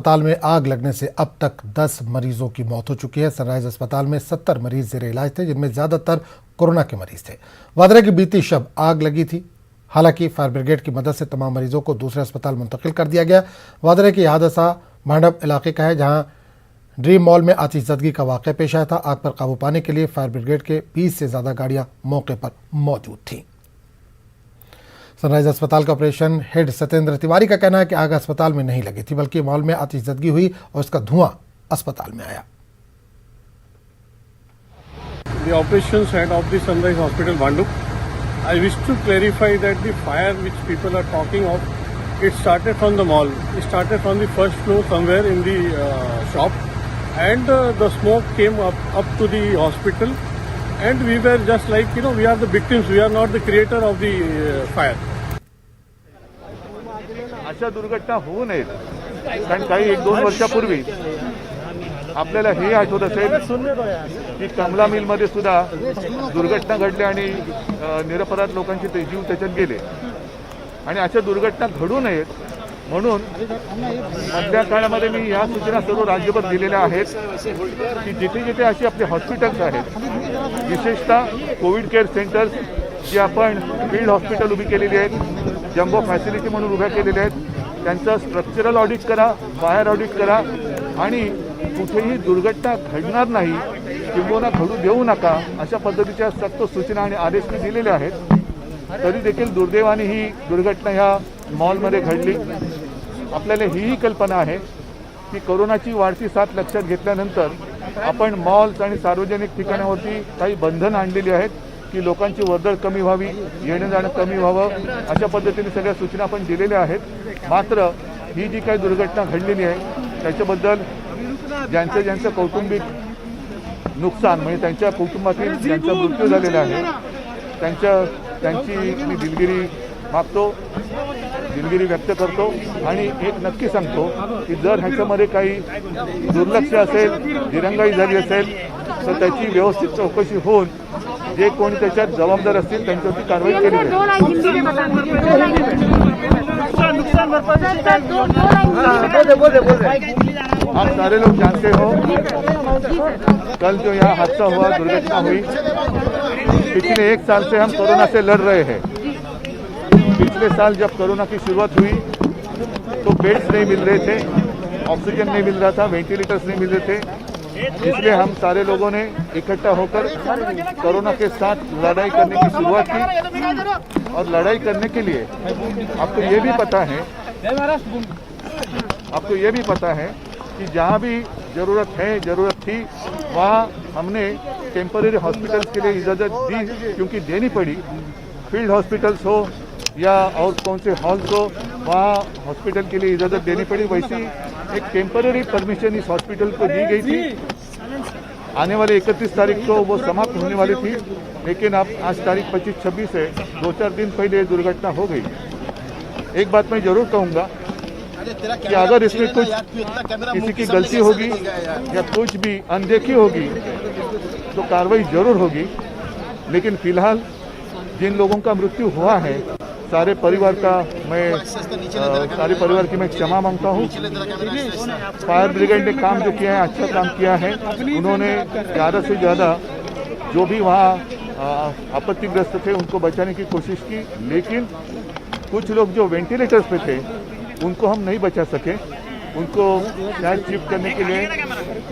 अस्पताल में आग लगने से अब तक 10 मरीजों की मौत हो चुकी है। सनराइज अस्पताल में 70 मरीज जेर इलाज थे, जिनमें ज्यादातर कोरोना के मरीज थे। वादरा की बीती शब आग लगी थी। हालांकि फायर ब्रिगेड की मदद से तमाम मरीजों को दूसरे अस्पताल मुंतकिल कर दिया गया। वादरा की हादसा मांडव इलाके का है, जहां ड्रीम मॉल में आतिशबाजी का वाक़या पेश आया था। आग पर काबू पाने के लिए फायर ब्रिगेड के 20 से ज्यादा गाड़ियां मौके पर मौजूद थीं। सनराइज अस्पताल का ऑपरेशन हेड सत्येंद्र तिवारी का कहना है कि आग अस्पताल में नहीं लगी थी, बल्कि मॉल में आतिशबाजी हुई और इसका धुआं अस्पताल में आया। The operations head of the Sunrise Hospital, Bhandup. I wish to clarify that the fire which people are talking of, it started from the mall. It started from the first floor somewhere in the shop, and the smoke came up to the hospital, and we were just like, we are the victims. We are not the creator of the fire. अशा दुर्घटना होऊ नयेत, कारण काही 1-2 वर्षापूर्वी आपल्याला हे आठवत असेल की कमला मिलमध्ये सुद्धा दुर्घटना घडल्या आणि निरपराध लोकांचे ते जीव त्याच्यात गेले। आणि अशा दुर्घटना घडू नयेत म्हणून मधल्या काळामध्ये मी या सूचना सर्व राज्यभर दिलेल्या आहेत की जिथे जिथे अशी आपले हॉस्पिटल्स आहेत, विशेषतः कोविड केअर सेंटर्स जे आपण फील्ड हॉस्पिटल उभी केलेली आहेत, जम्बो फॅसिलिटी म्हणून उभ्या केलेल्या आहेत, त्यांचं स्ट्रक्चरल ऑडिट करा, फायर ऑडिट करा आणि कुठेही दुर्घटना घडणार नाही किंवा घडू देऊ नका अशा पद्धतीच्या सक्त सूचना आणि आदेश मी दिलेले आहेत। तरी देखील दुर्दैवाने ही दुर्घटना ह्या मॉलमध्ये घडली। आपल्याला ही कल्पना आहे की कोरोनाची वाढती साथ लक्षात घेतल्यानंतर आपण मॉल्स आणि सार्वजनिक ठिकाणावरती काही बंधन आणलेली आहेत की लोकांची वर्दळ कमी व्हावी, येणं जाणं कमी व्हावं, अशा पद्धतीने सगळ्या सूचना आपण दिलेल्या आहेत। मात्र ही जी काही दुर्घटना घडलेली आहे त्याच्याबद्दल ज्यांचं कौटुंबिक नुकसान म्हणजे त्यांच्या कुटुंबातील ज्यांचा मृत्यू झालेला आहे त्यांची मी दिलगिरी मागतो, दिलगिरी व्यक्त करतो आणि एक नक्की सांगतो की जर ह्याच्यामध्ये काही दुर्लक्ष असेल, दिरंगाई झाली असेल तर त्याची व्यवस्थित चौकशी होऊन जे कोणी त्याच्यात जबाबदार असतील त्यांच्यावरती कारवाई केली जाईल। आप सारे लोग जानते हो कल जो यहाँ हादसा हुआ, दुर्घटना हुई, पिछले 1 साल से हम कोरोना से लड़ रहे हैं। पिछले साल जब कोरोना की शुरुआत हुई तो बेड्स नहीं मिल रहे थे, ऑक्सीजन नहीं मिल रहा था, वेंटिलेटर्स नहीं मिल रहे थे, इसलिए हम सारे लोगों ने इकट्ठा होकर कोरोना के साथ लड़ाई करने की शुरुआत की। और लड़ाई करने के लिए आपको ये भी पता है कि जहाँ भी ज़रूरत थी वहाँ हमने टेम्पररी हॉस्पिटल्स के लिए इजाज़त दी, क्योंकि देनी पड़ी। फील्ड हॉस्पिटल्स हो या और कौन से हॉल्स हो, वहाँ हॉस्पिटल के लिए इजाज़त देनी पड़ी। वैसी एक टेम्पररी परमिशन इस हॉस्पिटल को दी गई थी। आने वाले 31 तारीख को वो समाप्त होने वाली थी, लेकिन अब आज तारीख 25-26 है, 2-4 दिन पहले दुर्घटना हो गई। एक बात मैं जरूर कहूँगा कि अगर इसमें कुछ किसी की गलती होगी या कुछ भी अनदेखी होगी तो कार्रवाई जरूर होगी, लेकिन फिलहाल जिन लोगों का मृत्यु हुआ है सारे परिवार की मैं क्षमा मांगता हूँ। फायर ब्रिगेड ने काम जो किया है, अच्छा काम किया है। उन्होंने ज़्यादा से ज़्यादा जो भी वहाँ आपत्तिग्रस्त थे उनको बचाने की कोशिश की, लेकिन कुछ लोग जो वेंटिलेटर्स पे थे उनको हम नहीं बचा सके। उनको शायद शिफ्ट करने के लिए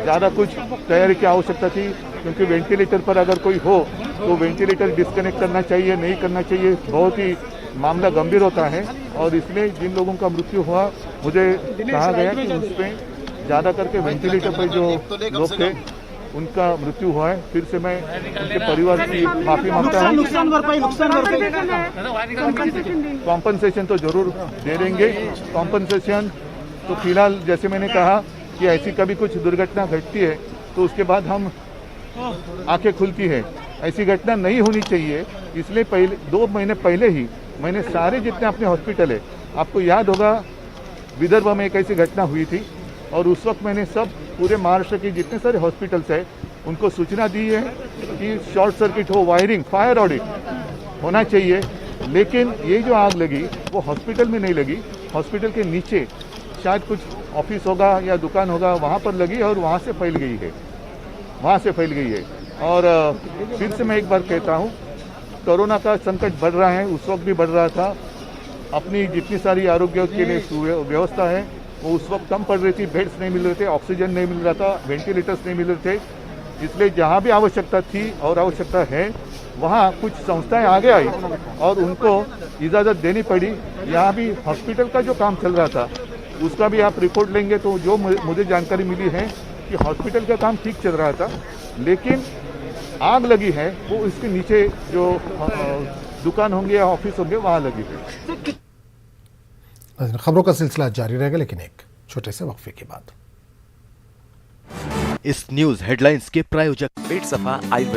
ज़्यादा कुछ तैयारी की आवश्यकता थी, क्योंकि वेंटिलेटर पर अगर कोई हो तो वेंटिलेटर डिस्कनेक्ट करना चाहिए, नहीं करना चाहिए, बहुत ही मामला गंभीर होता है। और इसमें जिन लोगों का मृत्यु हुआ, मुझे कहा गया कि उसमें ज़्यादा करके वेंटिलेटर पर जो लोग थे उनका मृत्यु हुआ है। फिर से मैं उनके परिवार की माफ़ी मांगता हूँ। कॉम्पनसेशन तो जरूर दे देंगे। कॉम्पनसेशन तो फिलहाल जैसे मैंने कहा कि ऐसी कभी कुछ दुर्घटना घटती है तो उसके बाद हम आंखें खुलती है। ऐसी घटना नहीं होनी चाहिए, इसलिए 2 महीने पहले ही मैंने सारे जितने अपने हॉस्पिटल है, आपको याद होगा विदर्भ में एक ऐसी घटना हुई थी और उस वक्त मैंने सब पूरे महाराष्ट्र के जितने सारे हॉस्पिटल्स हैं उनको सूचना दी है कि शॉर्ट सर्किट हो, वायरिंग, फायर ऑडिट होना चाहिए। लेकिन ये जो आग लगी वो हॉस्पिटल में नहीं लगी, हॉस्पिटल के नीचे शायद कुछ ऑफिस होगा या दुकान होगा वहाँ पर लगी है और वहाँ से फैल गई है, और फिर से मैं एक बार कहता हूँ, कोरोना का संकट बढ़ रहा है, उस वक्त भी बढ़ रहा था। अपनी जितनी सारी आरोग्य के लिए व्यवस्था है वो उस वक्त कम पड़ रही थी, बेड्स नहीं मिल रहे थे, ऑक्सीजन नहीं मिल रहा था, वेंटिलेटर्स नहीं मिल रहे थे। इसलिए जहाँ भी आवश्यकता थी और आवश्यकता है वहाँ कुछ संस्थाएं आगे आई और उनको इजाज़त देनी पड़ी। यहाँ भी हॉस्पिटल का जो काम चल रहा था उसका भी आप रिपोर्ट लेंगे तो जो मुझे जानकारी मिली है कि हॉस्पिटल का काम ठीक चल रहा था, लेकिन आग लगी है वो इसके नीचे जो दुकान होंगे या ऑफिस होंगे वहाँ लगी है। खबरों का सिलसिला जारी रहेगा, लेकिन एक छोटे से वक्फे के बाद। इस न्यूज हेडलाइंस के प्रायोजक पेट सफा आयुर्वेदिक